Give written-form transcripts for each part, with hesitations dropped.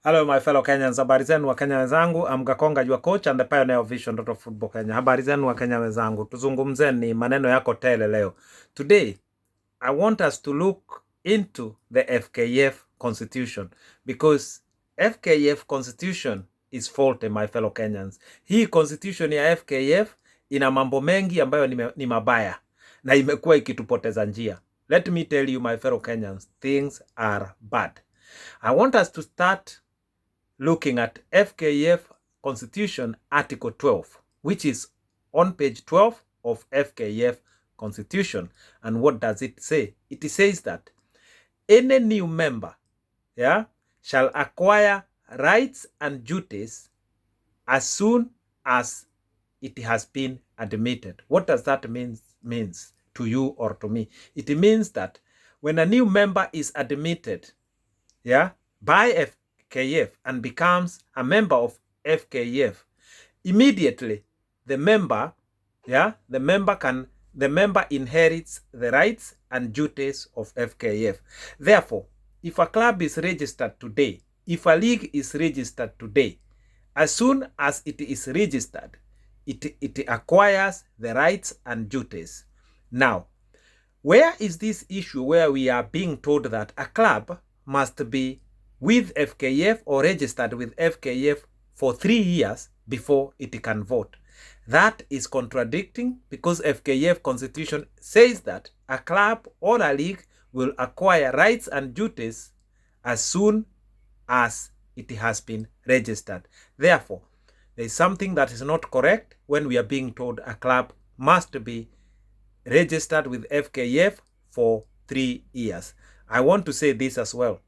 Hello my fellow Kenyans, habari zenu wa Kenya wenzangu. I'm Gakonga, your coach and the pioneer of Vision Football Kenya. Habari zenu wa Kenya wenzangu, tuzungumzeni maneno yako tele leo. Today, I want us to look into the FKF constitution because FKF constitution is faulty, my fellow Kenyans. Hii constitution ya FKF ina mambo mengi ambayo ni mabaya na imekuwa ikitupoteza njia. Let me tell you my fellow Kenyans, things are bad. I want us to start looking at FKF Constitution Article 12, which is on page 12 of FKF Constitution. And what does it say? It says that any new member shall acquire rights and duties as soon as it has been admitted. What does that means to you or to me? It means that when a new member is admitted by FKF and becomes a member of FKF, immediately the member inherits the rights and duties of FKF. Therefore, if a club is registered today, if a league is registered today, as soon as it is registered, it acquires the rights and duties. Now, where is this issue where we are being told that a club must be with FKF or registered with FKF for 3 years before it can vote? That is contradicting, because FKF constitution says that a club or a league will acquire rights and duties as soon as it has been registered. Therefore, there is something that is not correct when we are being told a club must be registered with FKF for 3 years. I want to say this as well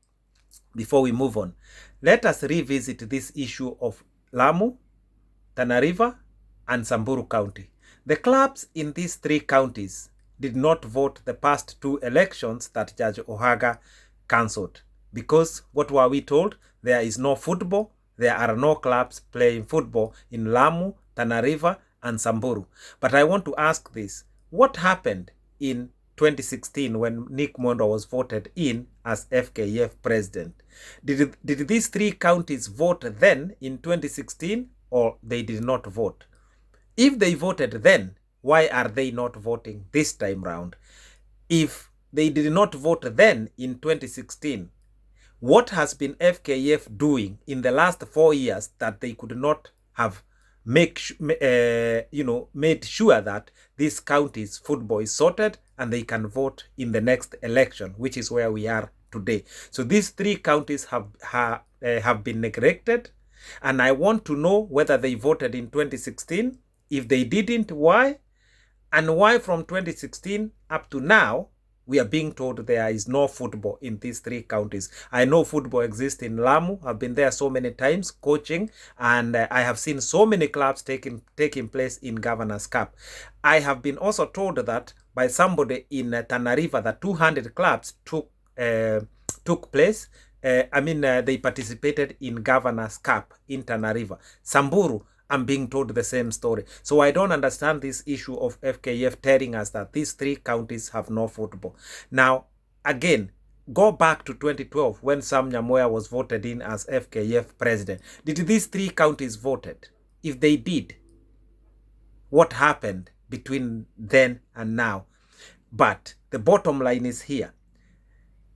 before we move on. Let us revisit this issue of Lamu, Tana River, and Samburu County. The clubs in these 3 counties did not vote the past 2 elections that Judge Ohaga cancelled, because what were we told? There is no football. There are no clubs playing football in Lamu, Tana River, and Samburu. But I want to ask this. What happened in 2016 when Nick Mondo was voted in as FKF president? Did these 3 counties vote then in 2016, or they did not vote? If they voted then, why are they not voting this time round? If they did not vote then in 2016, what has been FKF doing in the last 4 years that they could not have made sure that this county's football is sorted and they can vote in the next election, which is where we are today? So these 3 counties have been neglected, and I want to know whether they voted in 2016. If they didn't, why? And why from 2016 up to now we are being told there is no football in these 3 counties. I know football exists in Lamu. I've been there so many times coaching, and I have seen so many clubs taking place in Governor's Cup. I have been also told that by somebody in Tana River that 200 clubs took place. They participated in Governor's Cup in Tana River. Samburu, I'm being told the same story. So I don't understand this issue of FKF telling us that these 3 counties have no football. Now, again, go back to 2012 when Sam Nyamoya was voted in as FKF president. Did these 3 counties voted? If they did, what happened between then and now? But the bottom line is here.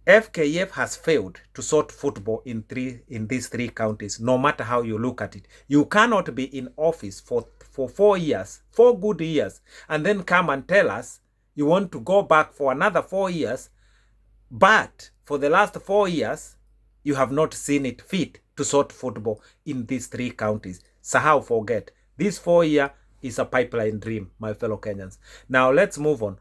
FKF has failed to sort football in these 3 counties, no matter how you look at it. You cannot be in office for 4 years, 4 good years, and then come and tell us you want to go back for another 4 years, but for the last 4 years, you have not seen it fit to sort football in these 3 counties. Somehow forget. This 4 year is a pipeline dream, my fellow Kenyans. Now let's move on.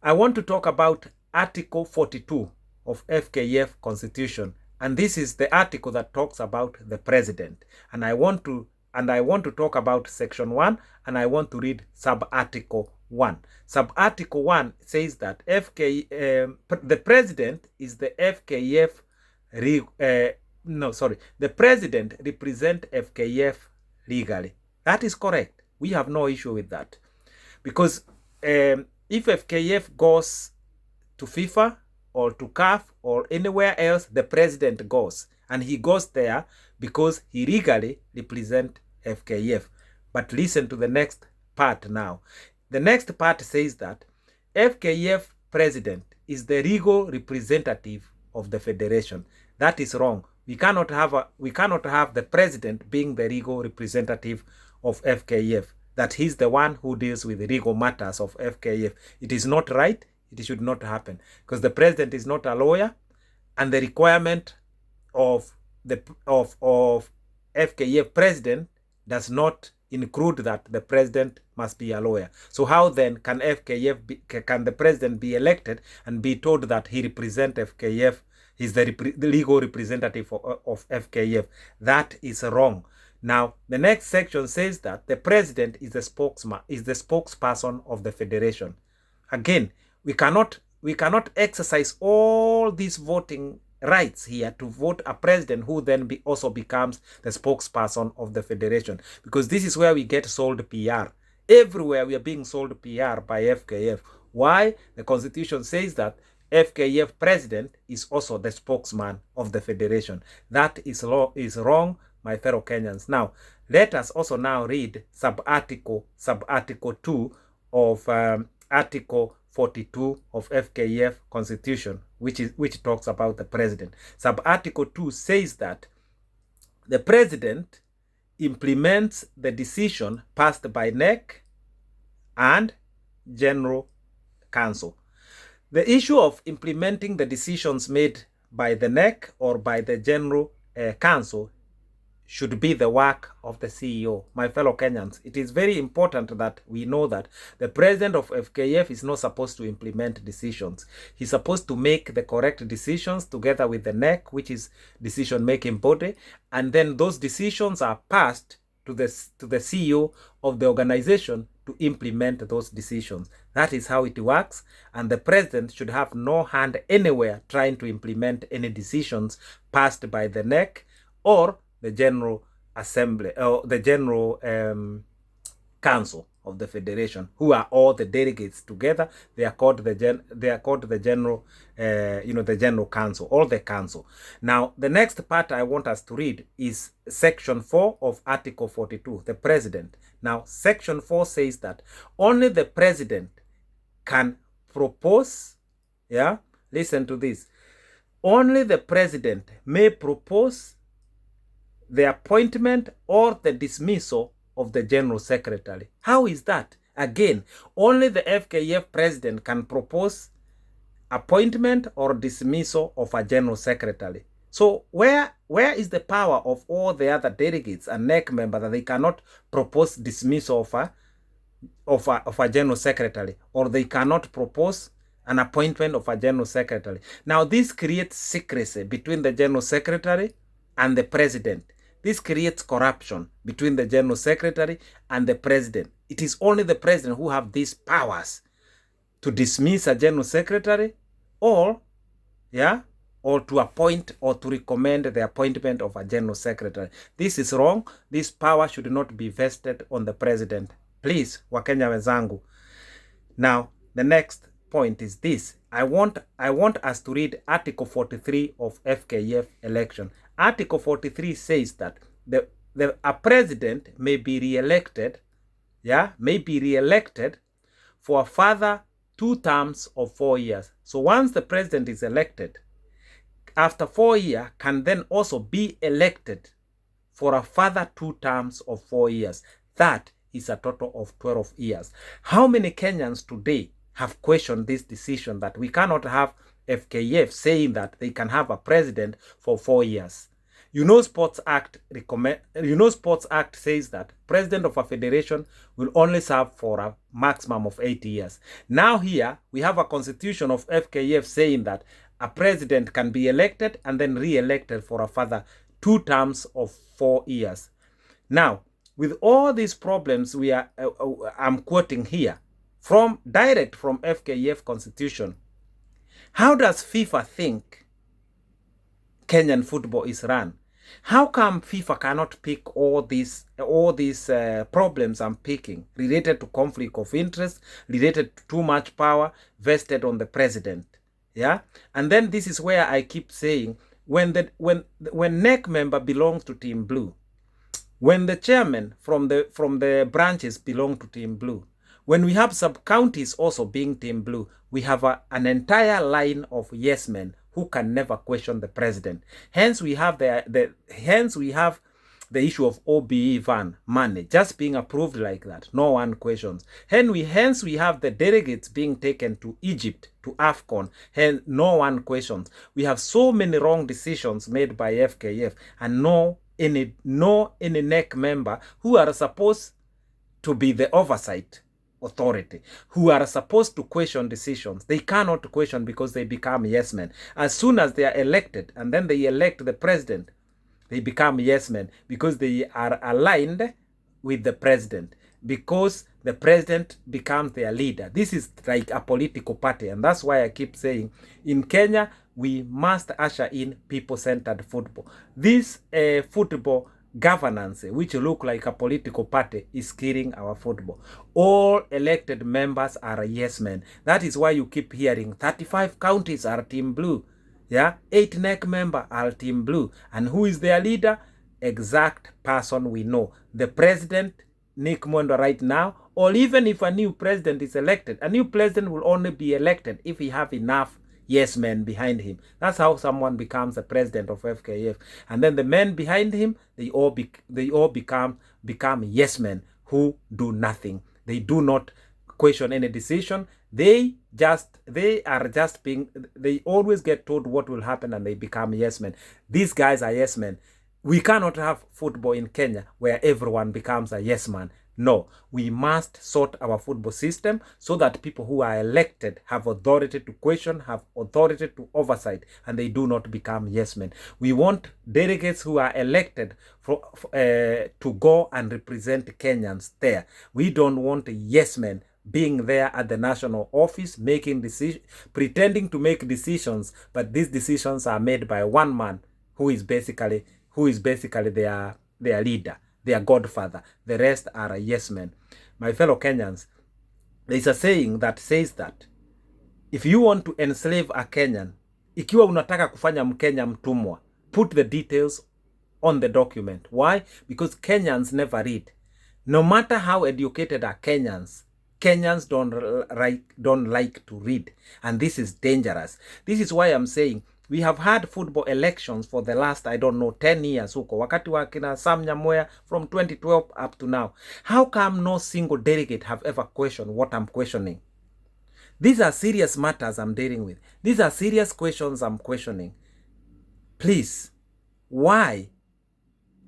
I want to talk about Article 42 of FKF Constitution, and this is the article that talks about the president. And I want to talk about section 1, and I want to read sub-article 1. Sub-article 1 says that the president is the FKF the president represents FKF legally. That is correct. We have no issue with that, because if FKF goes to FIFA or to CAF or anywhere else, the president goes. And he goes there because he legally represents FKF. But listen to the next part now. The next part says that FKF president is the legal representative of the federation. That is wrong. We cannot have the president being the legal representative of FKF. That he's the one who deals with the legal matters of FKF. It is not right. It should not happen because the president is not a lawyer, and the requirement of FKF president does not include that the president must be a lawyer. So how then can can the president be elected and be told that he represents FKF? He's the legal representative of FKF. That is wrong. Now, the next section says that the president is the spokesperson of the federation. Again, we cannot exercise all these voting rights here to vote a president who then also becomes the spokesperson of the federation, because this is where we get sold PR. Everywhere we are being sold PR by FKF. Why? The constitution says that FKF president is also the spokesman of the federation. That is wrong, my fellow Kenyans. Now, let us also now read sub-article 2 of Article 42 of FKF Constitution, which talks about the president. Sub-article 2 says that the president implements the decision passed by NEC and General Council. The issue of implementing the decisions made by the NEC or by the General Council should be the work of the CEO. My fellow Kenyans, it is very important that we know that the president of FKF is not supposed to implement decisions. He's supposed to make the correct decisions together with the NEC, which is decision-making body, and then those decisions are passed to the CEO of the organization to implement those decisions. That is how it works, and the president should have no hand anywhere trying to implement any decisions passed by the NEC or the General Assembly or the General Council of the Federation, who are all the delegates together. They are called the General, the General Council, or the Council. Now, the next part I want us to read is Section 4 of Article 42, the President. Now, Section 4 says that only the President can propose. Yeah, listen to this. Only the President may propose the appointment or the dismissal of the General Secretary. How is that? Again, only the FKF president can propose appointment or dismissal of a General Secretary. So where is the power of all the other delegates and NEC members that they cannot propose dismissal of a General Secretary, or they cannot propose an appointment of a General Secretary? Now, this creates secrecy between the General Secretary and the President. This creates corruption between the General Secretary and the President. It is only the President who have these powers to dismiss a General Secretary or to appoint or to recommend the appointment of a General Secretary. This is wrong. This power should not be vested on the President. Please, Wakenya wenzangu. Now, the next point is this. I want us to read Article 43 of FKF election. Article 43 says that a president may be re-elected, for a further 2 terms of 4 years. So once the president is elected, after 4 years, can then also be elected for a further 2 terms of 4 years. That is a total of 12 years. How many Kenyans today have questioned this decision that we cannot have FKF saying that they can have a president for 4 years? Sports Act says that president of a federation will only serve for a maximum of 8 years. Now here we have a constitution of FKF saying that a president can be elected and then re-elected for a further 2 terms of 4 years. Now, with all these problems I'm quoting here direct from FKF constitution, how does FIFA think Kenyan football is run? How come FIFA cannot pick all these problems I'm picking related to conflict of interest, related to too much power vested on the president? Yeah, and then this is where I keep saying when NEC member belongs to Team Blue, when the chairman from the branches belong to Team Blue, when we have sub-counties also being Team Blue, we have an entire line of yes men who can never question the president. Hence we have the issue of OBE van money just being approved like that. No one questions. Hence we have the delegates being taken to Egypt, to AFCON. Hence no one questions. We have so many wrong decisions made by FKF and no any NEC member who are supposed to be the oversight authority, who are supposed to question decisions. They cannot question because they become yes men. As soon as they are elected and then they elect the president, they become yes men because they are aligned with the president, because the president becomes their leader. This is like a political party, and that's why I keep saying in Kenya we must usher in people-centered football. This football governance, which look like a political party, is killing our football. All elected members are yes men. That is why you keep hearing 35 counties are Team Blue. Yeah, 8 NEC members are Team Blue. And who is their leader? Exact person we know. The president, Nick Mwendo right now, or even if a new president is elected, a new president will only be elected if he have enough yes men behind him. That's how someone becomes the president of FKF. And then the men behind him, they all become yes men who do nothing. They do not question any decision. They always get told what will happen and they become yes men. These guys are yes men. We cannot have football in Kenya where everyone becomes a yes man. No, we must sort our football system so that people who are elected have authority to question, have authority to oversight, and they do not become yes men. We want delegates who are elected to go and represent Kenyans there. We don't want yes men being there at the national office, making decisions, pretending to make decisions, but these decisions are made by one man who is basically their leader, their godfather. The rest are yes men. My fellow Kenyans, there is a saying that says that if you want to enslave a Kenyan, ikiwa unataka kufanya Mkenya mtumwa, put the details on the document. Why? Because Kenyans never read. No matter how educated are Kenyans, Kenyans don't like to read, and this is dangerous. This is why I'm saying we have had football elections for the last, 10 years huko, wakati wa kina Sam Nyamoya from 2012 up to now. How come no single delegate have ever questioned what I'm questioning? These are serious matters I'm dealing with. These are serious questions I'm questioning. Please, why?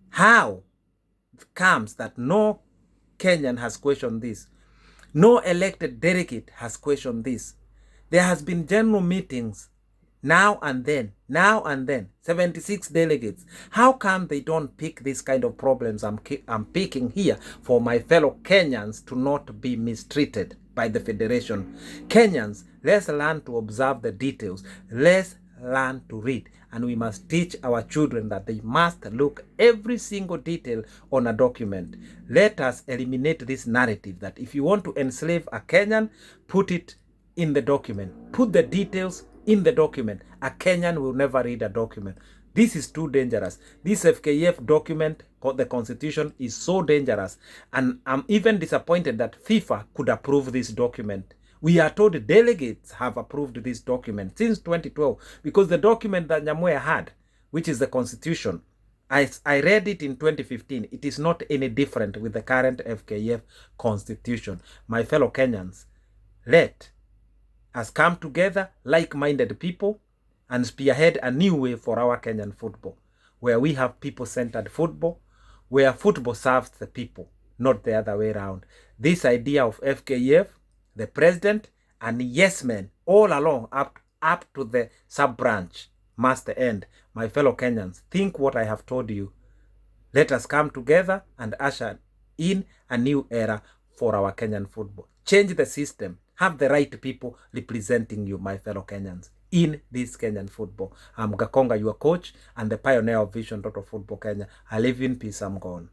How it comes that no Kenyan has questioned this? No elected delegate has questioned this. There has been general meetings now and then, 76 delegates. How come they don't pick this kind of problems I'm picking here for my fellow Kenyans to not be mistreated by the federation? Kenyans, let's learn to observe the details. Let's learn to read. And we must teach our children that they must look every single detail on a document. Let us eliminate this narrative that if you want to enslave a Kenyan, put it in the document. Put the details in the document. A Kenyan will never read a document. This is too dangerous. This FKF document, the constitution, is so dangerous. And I'm even disappointed that FIFA could approve this document. We are told delegates have approved this document since 2012 because the document that Nyamoya had, which is the constitution, I read it in 2015. It is not any different with the current FKF constitution. My fellow Kenyans, let us come together, like-minded people, and spearhead a new way for our Kenyan football, where we have people-centered football, where football serves the people, not the other way around. This idea of FKF, the president, and yes men all along up to the sub-branch must end. My fellow Kenyans, think what I have told you. Let us come together and usher in a new era for our Kenyan football. Change the system. Have the right people representing you, my fellow Kenyans, in this Kenyan football. I'm Gakonga, your coach, and the pioneer of Vision Total Football Kenya. I live in peace. I'm gone.